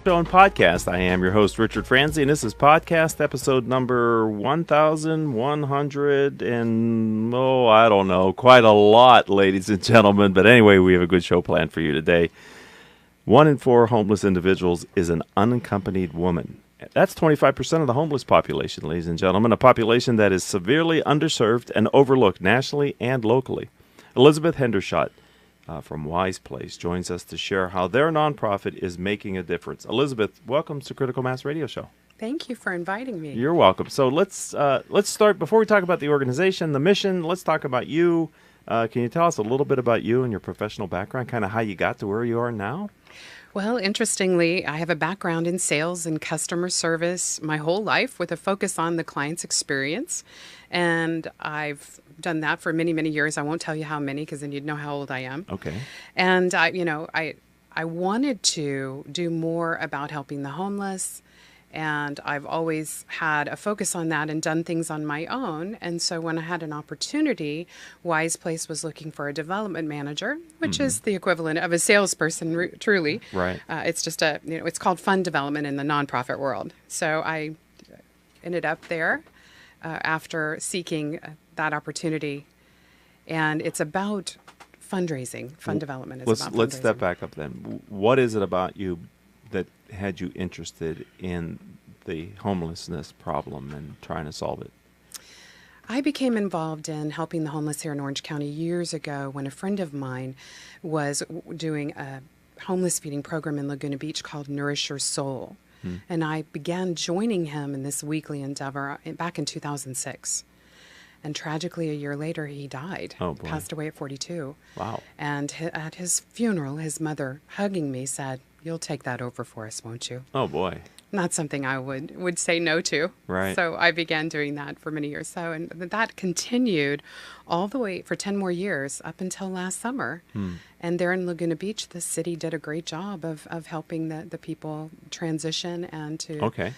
Show and podcast. I am your host, Richard Franzi, and this is podcast episode number 1100 and, I don't know, quite a lot, ladies and gentlemen. But anyway, we have a good show planned for you today. 1 in 4 homeless individuals is an unaccompanied woman. That's 25% of the homeless population, ladies and gentlemen, a population that is severely underserved and overlooked nationally and locally. Elizabeth Hendershot from WISEPlace joins us to share how their nonprofit is making a difference. Elizabeth, welcome to Critical Mass Radio Show. Thank you for inviting me. You're welcome. So let's start, before we talk about the organization, the mission, let's talk about you. Can you tell us a little bit about you and your professional background, kind of how you got to where you are now? Well, interestingly, I have a background in sales and customer service my whole life with a focus on the client's experience. And I've done that for many, many years. I won't tell you how many because then you'd know how old I am. Okay. And, I wanted to do more about helping the homeless. And I've always had a focus on that and done things on my own. And so when I had an opportunity, WISEPlace was looking for a development manager, which is the equivalent of a salesperson, truly. Right. It's just it's called fund development in the nonprofit world. So I ended up there after seeking that opportunity. And it's about fundraising. Fund development is about fundraising. Let's step back up then. What is it about you that had you interested in the homelessness problem and trying to solve it? I became involved in helping the homeless here in Orange County years ago when a friend of mine was doing a homeless feeding program in Laguna Beach called Nourish Your Soul. And I began joining him in this weekly endeavor back in 2006. And tragically, a year later, he died. Oh, boy. Passed away at 42. Wow. And at his funeral, his mother, hugging me, said, "You'll take that over for us, won't you?" Oh, boy. Not something I would say no to. Right. So I began doing that for many years. And that continued all the way for 10 more years up until last summer. And there in Laguna Beach, the city did a great job of helping the people transition and to... Okay.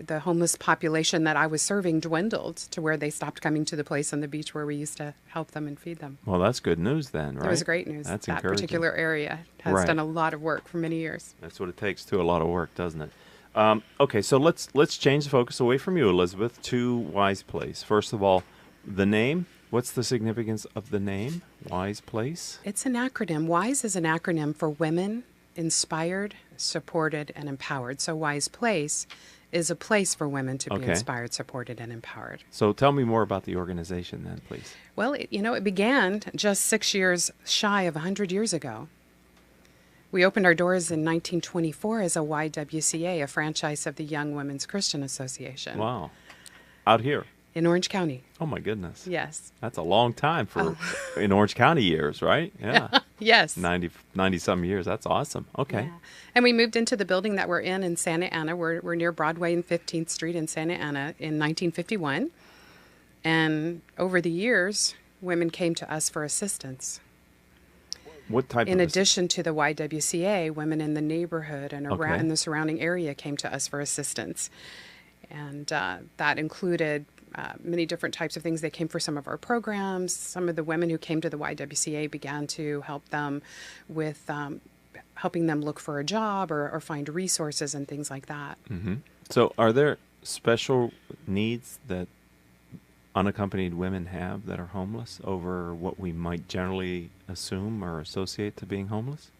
The homeless population that I was serving dwindled to where they stopped coming to the place on the beach where we used to help them and feed them. Well, that's good news then, right? It was great news. That's that encouraging. particular area has done a lot of work for many years. That's what it takes, too, a lot of work, doesn't it? Okay, so let's change the focus away from you, Elizabeth, to WISEPlace. First of all, the name. What's the significance of the name, WISEPlace? It's an acronym. WISE is an acronym for Women Inspired, Supported, and Empowered. So WISEPlace is a place for women to be inspired, supported, and empowered. So tell me more about the organization then, please. Well, it began just 6 years shy of 100 years ago. We opened our doors in 1924 as a YWCA, a franchise of the Young Women's Christian Association. Wow. Out here? In Orange County. Oh, my goodness. Yes. That's a long time for in Orange County years, right? Yeah. Yes. 90-some years. That's awesome. Okay. Yeah. And we moved into the building that we're in Santa Ana. We're near Broadway and 15th Street in Santa Ana in 1951. And over the years, women came to us for assistance. What type In of addition to the YWCA, women in the neighborhood and around in the surrounding area came to us for assistance. And that included many different types of things. They came for some of our programs. Some of the women who came to the YWCA began to help them with helping them look for a job or find resources and things like that. Mm-hmm. So are there special needs that unaccompanied women have that are homeless over what we might generally assume or associate to being homeless?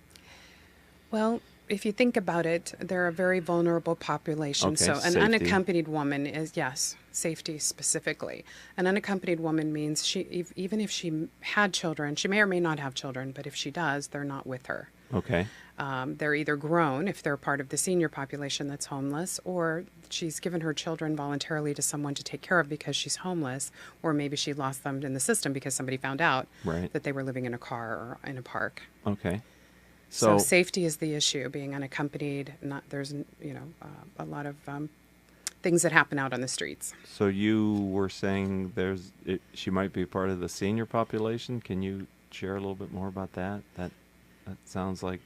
Well, if you think about it, they're a very vulnerable population. Okay, so an safety. unaccompanied woman is, yes, safety specifically. An unaccompanied woman means even if she had children, she may or may not have children, but if she does, they're not with her. Okay. They're either grown, if they're part of the senior population that's homeless, or she's given her children voluntarily to someone to take care of because she's homeless, or maybe she lost them in the system because somebody found out that they were living in a car or in a park. Okay. So safety is the issue, being unaccompanied. There's a lot of things that happen out on the streets. So you were saying she might be part of the senior population. Can you share a little bit more about that? That sounds like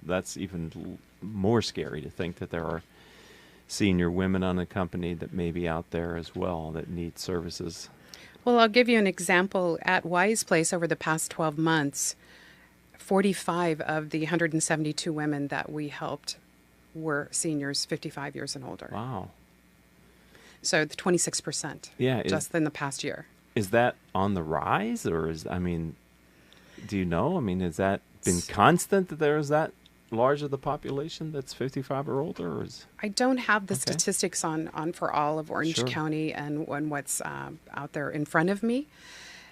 that's even more scary to think that there are senior women unaccompanied that may be out there as well that need services. Well, I'll give you an example. At WISEPlace over the past 12 months, 45 of the 172 women that we helped were seniors 55 years and older. Wow. So the 26%. Yeah. Just in the past year. Is that on the rise, or do you know? I mean, has that been constant that there is that large of the population that's 55 or older? Or I don't have the Okay. statistics on for all of Orange Sure. County and what's out there in front of me.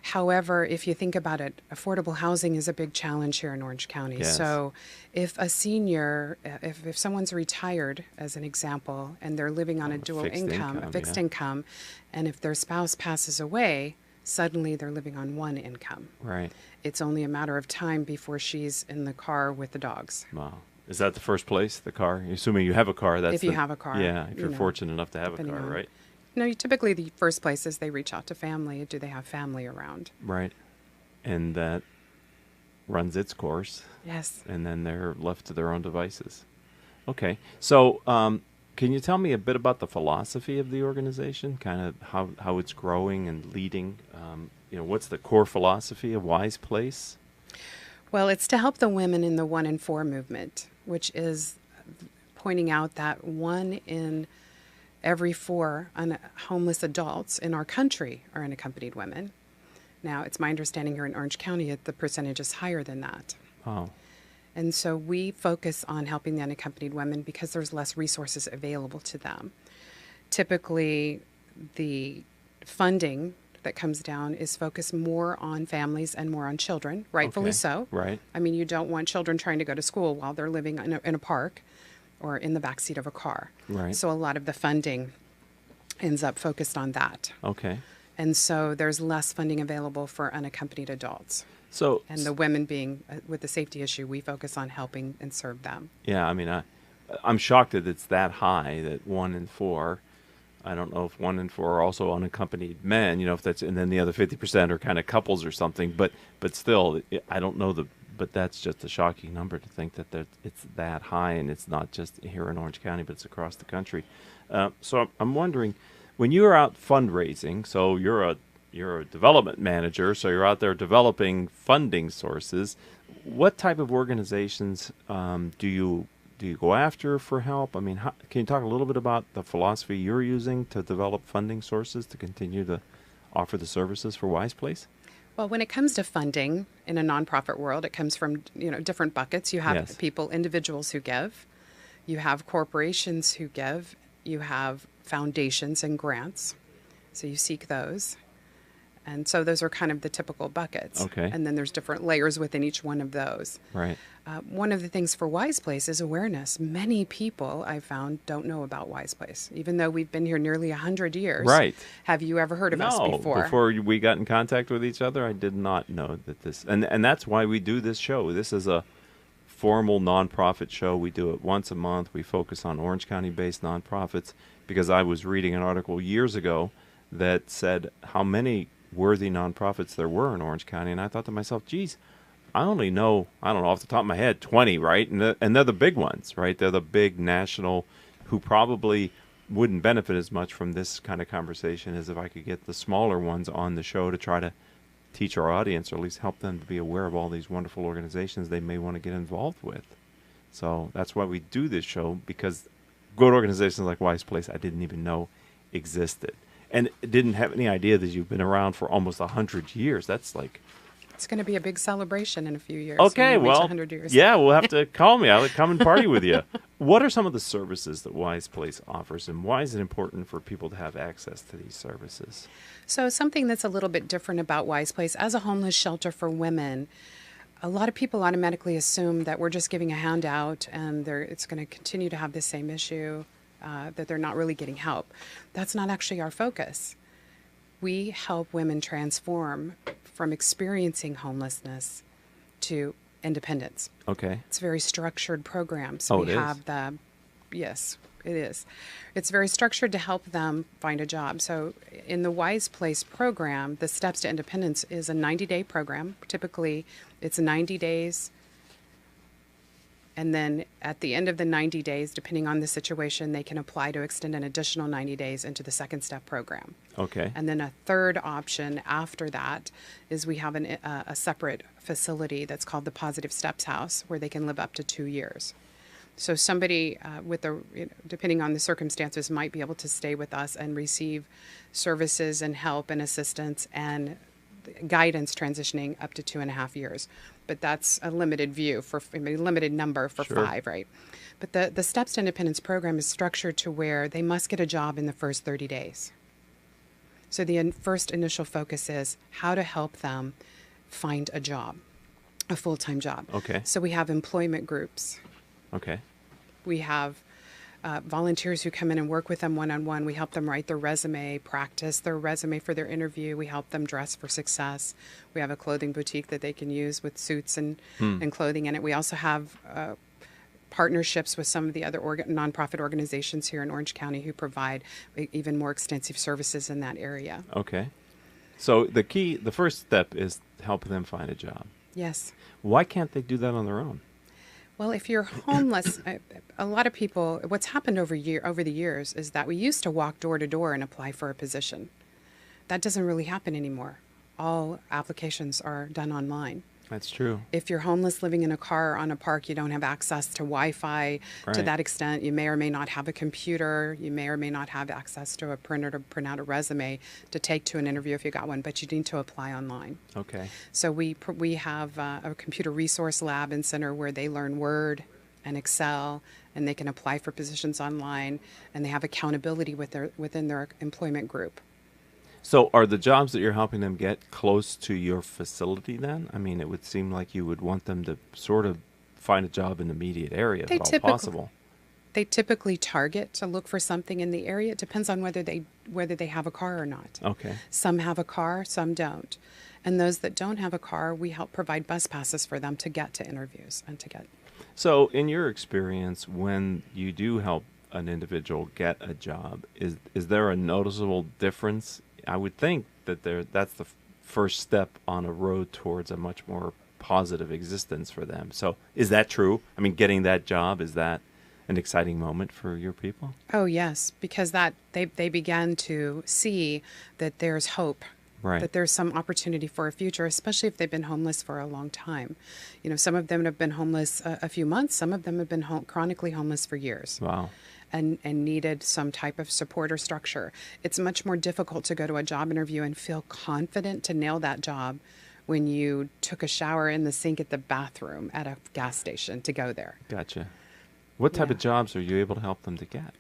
However, if you think about it, affordable housing is a big challenge here in Orange County. Yes. So if a senior, if someone's retired, as an example, and they're living on a dual fixed income, a income, fixed yeah. income, and if their spouse passes away, suddenly they're living on one income. Right. It's only a matter of time before she's in the car with the dogs. Wow. Is that the first place, the car? Assuming you have a car, that's If you have a car, Yeah, if you you're know, fortunate enough to have a depending car, on- right? Typically the first place is they reach out to family. Do they have family around? Right. And that runs its course, Yes. and then they're left to their own devices. Okay. So, can you tell me a bit about the philosophy of the organization, kind of how it's growing and leading? What's the core philosophy of WISEPlace? Well, it's to help the women in the 1 in 4 movement, which is pointing out that 1 in every 4 homeless adults in our country are unaccompanied women. Now, it's my understanding here in Orange County that the percentage is higher than that. Oh, And so we focus on helping the unaccompanied women because there's less resources available to them. Typically, the funding that comes down is focused more on families and more on children, rightfully okay. so. Right. I mean, you don't want children trying to go to school while they're living in a park or in the backseat of a car. Right. So a lot of the funding ends up focused on that. Okay. And so there's less funding available for unaccompanied adults. So, And the women being, with the safety issue, we focus on helping and serve them. yeah, I mean, I'm shocked that it's that high, that 1 in 4. I don't know if 1 in 4 are also unaccompanied men, if that's, and then the other 50% are kind of couples or something, but still, I don't know but that's just a shocking number to think that it's that high, and it's not just here in Orange County, but it's across the country. So I'm wondering, when you're out fundraising, so you're a development manager, so you're out there developing funding sources. What type of organizations do you go after for help? I mean, can you talk a little bit about the philosophy you're using to develop funding sources to continue to offer the services for WISEPlace? Well, when it comes to funding in a nonprofit world, it comes from different buckets. You have Yes. individuals who give, you have corporations who give, you have foundations and grants. So you seek those. And so those are kind of the typical buckets. Okay. And then there's different layers within each one of those. Right. One of the things for WISEPlace is awareness. Many people, I've found, don't know about WISEPlace, even though we've been here nearly 100 years. Right. Have you ever heard of us before? Before we got in contact with each other, I did not know that this, and that's why we do this show. This is a formal nonprofit show. We do it once a month. We focus on Orange County-based nonprofits because I was reading an article years ago that said how many worthy nonprofits there were in Orange County, and I thought to myself, geez, I only know, I don't know, off the top of my head, 20, right? And they're the big ones, right? They're the big national who probably wouldn't benefit as much from this kind of conversation as if I could get the smaller ones on the show to try to teach our audience, or at least help them to be aware of all these wonderful organizations they may want to get involved with. So that's why we do this show, because good organizations like WISEPlace I didn't even know existed. And didn't have any idea that you've been around for almost 100 years. That's like... It's going to be a big celebration in a few years. Okay, when we reach well, 100 years. yeah, we'll have to call me. I'll come and party with you. What are some of the services that WISEPlace offers, and why is it important for people to have access to these services? So something that's a little bit different about WISEPlace, as a homeless shelter for women, a lot of people automatically assume that we're just giving a handout and it's going to continue to have the same issue, that they're not really getting help. That's not actually our focus. We help women transform from experiencing homelessness to independence. Okay. It's a very structured program. Oh, it is? Yes, it is. It's very structured to help them find a job. So in the WISEPlace program, the Steps to Independence is a 90-day program. Typically, it's 90 days. And then at the end of the 90 days, depending on the situation, they can apply to extend an additional 90 days into the second step program. Okay. And then a third option after that is we have a separate facility that's called the Positive Steps House, where they can live up to 2 years. So somebody with a, depending on the circumstances, might be able to stay with us and receive services and help and assistance and guidance transitioning up to 2.5 years. But that's a limited view for, I mean, limited number for Sure. 5, right? But the Steps to Independence program is structured to where they must get a job in the first 30 days. So the first initial focus is how to help them find a job, a full-time job. Okay. So we have employment groups. Okay. We have volunteers who come in and work with them one-on-one. We help them write their resume, practice their resume for their interview. We help them dress for success. We have a clothing boutique that they can use with suits and clothing in it. We also have partnerships with some of the other nonprofit organizations here in Orange County who provide even more extensive services in that area. Okay. So the first step is help them find a job. Yes. Why can't they do that on their own? Well, if you're homeless, a lot of people, what's happened over the years is that we used to walk door to door and apply for a position. That doesn't really happen anymore. All applications are done online. That's true. If you're homeless living in a car or on a park, you don't have access to Wi-Fi to Right. that extent. You may or may not have a computer. You may or may not have access to a printer to print out a resume to take to an interview if you got one, but you need to apply online. Okay. So we have a computer resource lab and center where they learn Word and Excel, and they can apply for positions online, and they have accountability within their employment group. So are the jobs that you're helping them get close to your facility then? I mean, it would seem like you would want them to sort of find a job in the immediate area if at all possible. They typically target to look for something in the area. It depends on whether they have a car or not. Okay. Some have a car, some don't. And those that don't have a car, we help provide bus passes for them to get to interviews and to get. So in your experience, when you do help an individual get a job, is there a noticeable difference? I would think that that's the first step on a road towards a much more positive existence for them. So is that true? I mean, getting that job, is that an exciting moment for your people? Oh, yes, because that they began to see that there's hope. Right. That there's some opportunity for a future, especially if they've been homeless for a long time. You know, some of them have been homeless a few months. Some of them have been chronically homeless for years. Wow. And needed some type of support or structure. It's much more difficult to go to a job interview and feel confident to nail that job when you took a shower in the sink at the bathroom at a gas station to go there. Gotcha. What type Yeah. of jobs are you able to help them to get?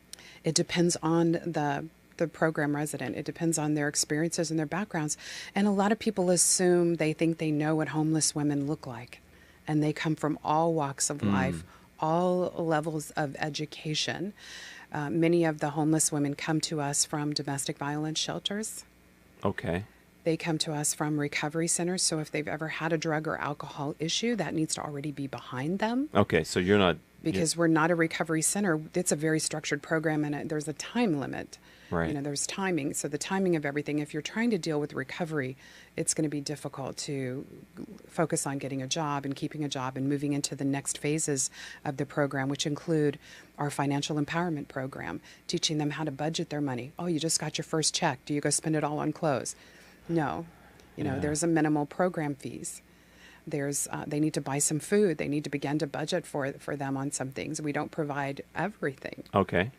It depends on the program resident. It depends on their experiences and their backgrounds. And a lot of people assume they think they know what homeless women look like. And they come from all walks of life, all levels of education. Many of the homeless women come to us from domestic violence shelters. Okay. They come to us from recovery centers. So if they've ever had a drug or alcohol issue, that needs to already be behind them. Okay, so you're not... Because we're not a recovery center. It's a very structured program, and there's a time limit. Right. You know, there's timing. So the timing of everything, if you're trying to deal with recovery, it's going to be difficult to focus on getting a job and keeping a job and moving into the next phases of the program, which include our financial empowerment program, teaching them how to budget their money. Oh, you just got your first check. Do you go spend it all on clothes? No. You know, Yeah. there's a minimal program fees. There's they need to buy some food. They need to begin to budget for them on some things. We don't provide everything. Okay.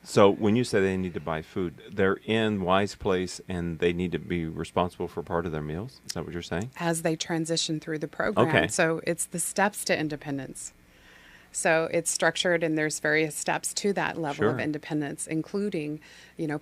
So when you say they need to buy food, they're in WISEPlace and they need to be responsible for part of their meals? Is that what you're saying? As they transition through the program. Okay. So it's the steps to independence. So it's structured and there's various steps to that level of Sure. independence, including, you know,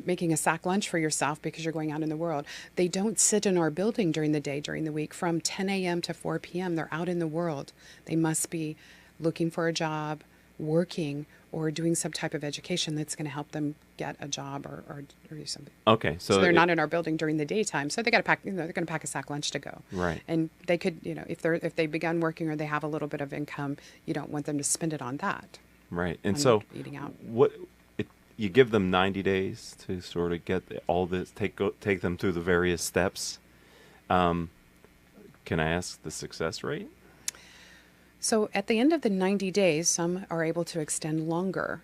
making a sack lunch for yourself because you're going out in the world. They don't sit in our building during the day, during the week. From 10 a.m. to 4 p.m., they're out in the world. They must be looking for a job, working, or doing some type of education that's going to help them get a job or do something. Okay. So they're not in our building during the daytime. So they got to pack. You know, they're going to pack a sack lunch to go. Right. And they could, you know, if they begun working or they have a little bit of income, you don't want them to spend it on that. Right. And on so eating out. You give them 90 days to sort of get all this, take them through the various steps. Can I ask the success rate? So at the end of the 90 days, some are able to extend longer.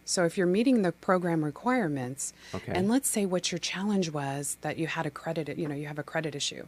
So if you're meeting the program requirements, Okay. and let's say what your challenge was that you had you have a credit issue.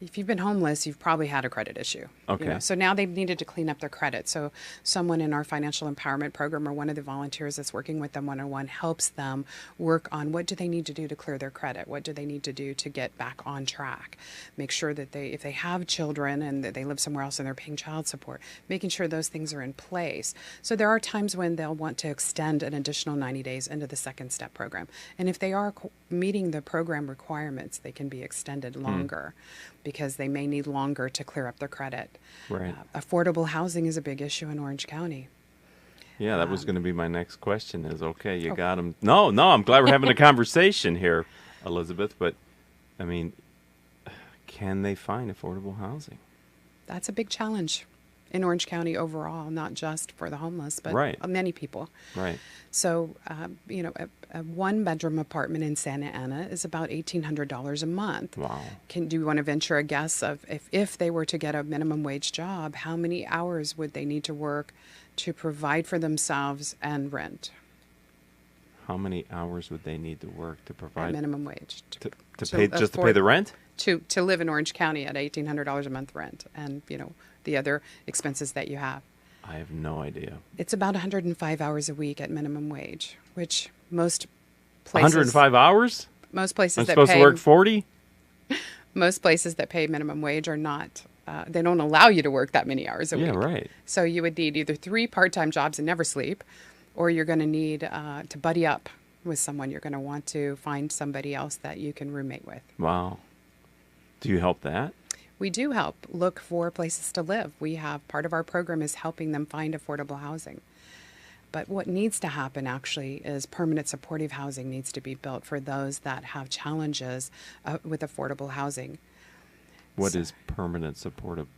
if you've been homeless, you've probably had a credit issue. Okay. So now they've needed to clean up their credit. So someone in our financial empowerment program or one of the volunteers that's working with them one-on-one helps them work on what do they need to do to clear their credit? What do they need to do to get back on track? Make sure that if they have children and that they live somewhere else and they're paying child support, making sure those things are in place. So there are times when they'll want to extend an additional 90 days into the second step program. And if they are meeting the program requirements, they can be extended longer because they may need longer to clear up their credit. Right. Affordable housing is a big issue in Orange County. Yeah, that was going to be my next question is, okay, you got them. No, I'm glad we're having a conversation here, Elizabeth. But, I mean, can they find affordable housing? That's a big challenge in Orange County overall, not just for the homeless, but many people. Right. So, a one-bedroom apartment in Santa Ana is about $1,800 a month. Wow. Do you want to venture a guess of if they were to get a minimum wage job, how many hours would they need to work to provide for themselves and rent? How many hours would they need to work to provide? At minimum wage. To pay the rent? To live in Orange County at $1,800 a month rent and, the other expenses that you have. I have no idea. It's about 105 hours a week at minimum wage, which most places... 105 hours? Most places I'm that supposed pay... to work 40? Most places that pay minimum wage are not... they don't allow you to work that many hours a week. Yeah, right. So you would need either 3 part-time jobs and never sleep, or you're going to need to buddy up with someone. You're going to want to find somebody else that you can roommate with. Wow. Do you help that? We do help look for places to live. We have part of our program is helping them find affordable housing. But what needs to happen actually is permanent supportive housing needs to be built for those that have challenges with affordable housing. What is permanent supportive?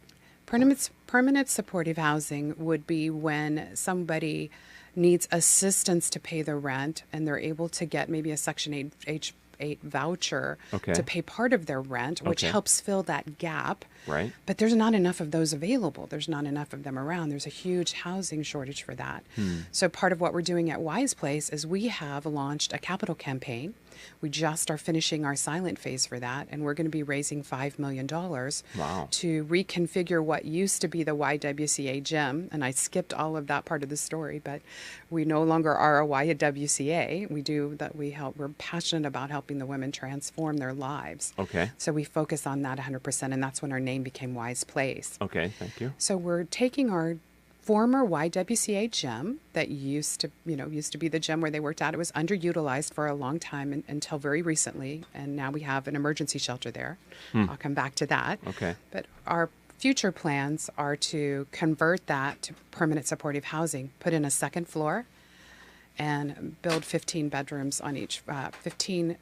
Permanent supportive housing would be when somebody needs assistance to pay the rent and they're able to get maybe a Section 8 voucher to pay part of their rent, which helps fill that gap. Right. But there's not enough of those available. There's not enough of them around. There's a huge housing shortage for that. So part of what we're doing at WISEPlace is we have launched a capital campaign. We just are finishing our silent phase for that, and we're going to be raising $5 million to reconfigure what used to be the YWCA gym. And I skipped all of that part of the story, but we no longer are a YWCA. We're passionate about helping the women transform their lives. Okay. So we focus on that 100%, and that's when our name became WISEPlace. Okay, thank you. So we're taking our former YWCA gym that used to be the gym where they worked out. It was underutilized for a long time until very recently, and now we have an emergency shelter there. I'll come back to that. Okay. But our future plans are to convert that to permanent supportive housing, put in a second floor, and build 15 bedrooms on each, 15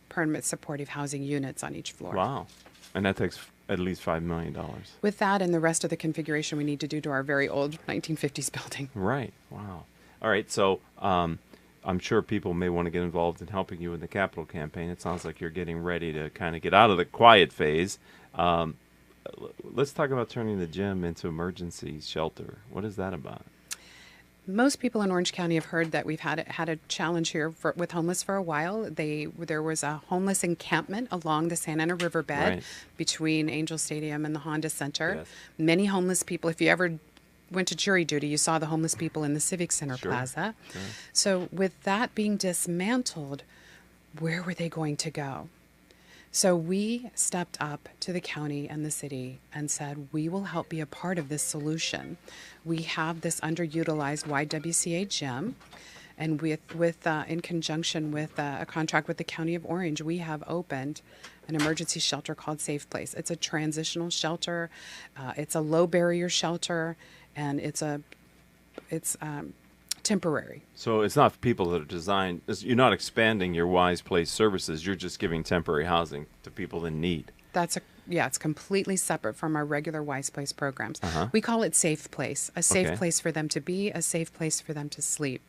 permanent supportive housing units on each floor. Wow. And that takes at least $5 million. With that and the rest of the configuration we need to do to our very old 1950s building. Right. Wow. All right. So I'm sure people may want to get involved in helping you in the capital campaign. It sounds like you're getting ready to kind of get out of the quiet phase. Let's talk about turning the gym into emergency shelter. What is that about? Most people in Orange County have heard that we've had a challenge here with homeless for a while. There was a homeless encampment along the Santa Ana riverbed between Angel Stadium and the Honda Center. Yes. Many homeless people, if you ever went to jury duty, you saw the homeless people in the Civic Center Plaza. Sure. So with that being dismantled, where were they going to go? So we stepped up to the county and the city and said, we will help be a part of this solution. We have this underutilized YWCA gym, and in conjunction with a contract with the County of Orange, we have opened an emergency shelter called WISEPlace. It's a transitional shelter. It's a low barrier shelter, and it's temporary. So it's not people that are designed, you're not expanding your WISEPlace services, you're just giving temporary housing to people in need. It's completely separate from our regular WISEPlace programs. We call it Safe Place, a safe place for them to be, a safe place for them to sleep.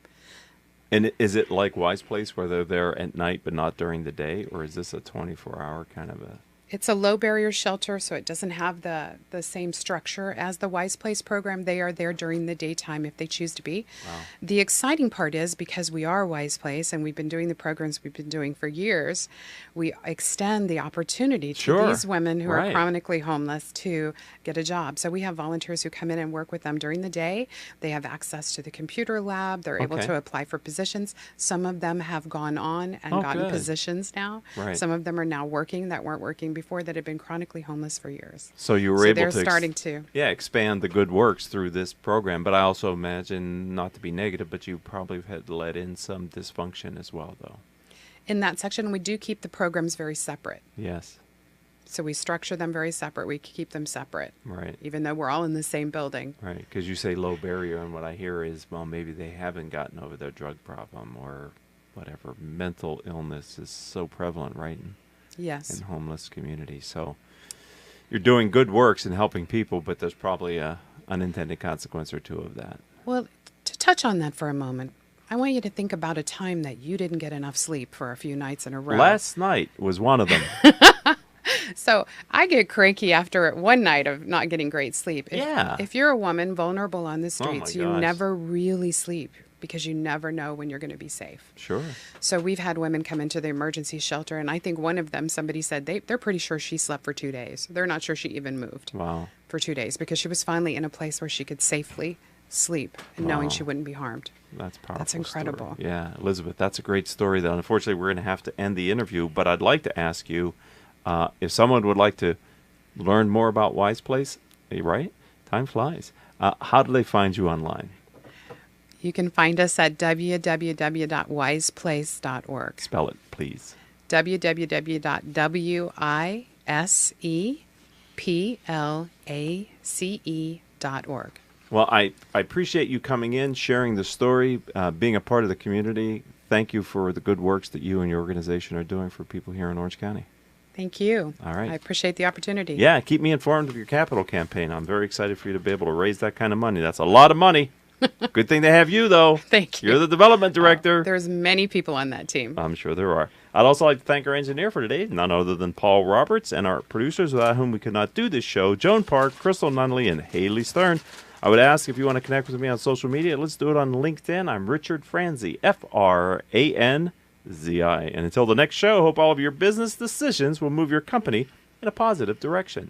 And is it like WISEPlace where they're there at night but not during the day, or is this a 24-hour kind of a... It's a low barrier shelter, so it doesn't have the same structure as the WISEPlace program. They are there during the daytime if they choose to be. Wow. The exciting part is because we are WISEPlace and we've been doing the programs we've been doing for years, we extend the opportunity to Sure. these women who Right. are chronically homeless to get a job. So we have volunteers who come in and work with them during the day. They have access to the computer lab. They're able Okay. to apply for positions. Some of them have gone on and Oh, gotten good. positions now. Right. Some of them are now working that weren't working before, that had been chronically homeless for years. So you were So able they're to starting to. yeah, expand the good works through this program. But I also imagine, not to be negative, but you probably had let in some dysfunction as well, though. In that section, we do keep the programs very separate. Yes. So we structure them very separate. We keep them separate, Right. even though we're all in the same building. Right. Because you say low barrier, and what I hear is, well, maybe they haven't gotten over their drug problem or whatever. Mental illness is so prevalent, right, Yes. in homeless communities. So you're doing good works and helping people, but there's probably a unintended consequence or two of that. Well, to touch on that for a moment, I want you to think about a time that you didn't get enough sleep for a few nights in a row. Last night was one of them. So I get cranky after one night of not getting great sleep. Yeah. If you're a woman vulnerable on the Oh, my streets, you gosh. never really sleep because you never know when you're going to be safe. Sure. So we've had women come into the emergency shelter, and I think one of them, somebody said they're pretty sure she slept for 2 days. They're not sure she even moved Wow. for 2 days because she was finally in a place where she could safely sleep and knowing Wow. she wouldn't be harmed. That's powerful. That's incredible. Story. Yeah, Elizabeth, that's a great story, though. Unfortunately, we're going to have to end the interview, but I'd like to ask you if someone would like to learn more about WISEPlace, right? Time flies. How do they find you online? You can find us at www.wiseplace.org. Spell it, please. www.wiseplace.org. Well, I appreciate you coming in, sharing the story, being a part of the community. Thank you for the good works that you and your organization are doing for people here in Orange County. Thank you. All right. I appreciate the opportunity. Yeah, keep me informed of your capital campaign. I'm very excited for you to be able to raise that kind of money. That's a lot of money. Good thing they have you, though. Thank you. You're the development director. There's many people on that team. I'm sure there are. I'd also like to thank our engineer for today, none other than Paul Roberts, and our producers without whom we could not do this show, Joan Park, Crystal Nunley, and Haley Stern. I would ask if you want to connect with me on social media, let's do it on LinkedIn. I'm Richard Franzi, Franzi. And until the next show, hope all of your business decisions will move your company in a positive direction.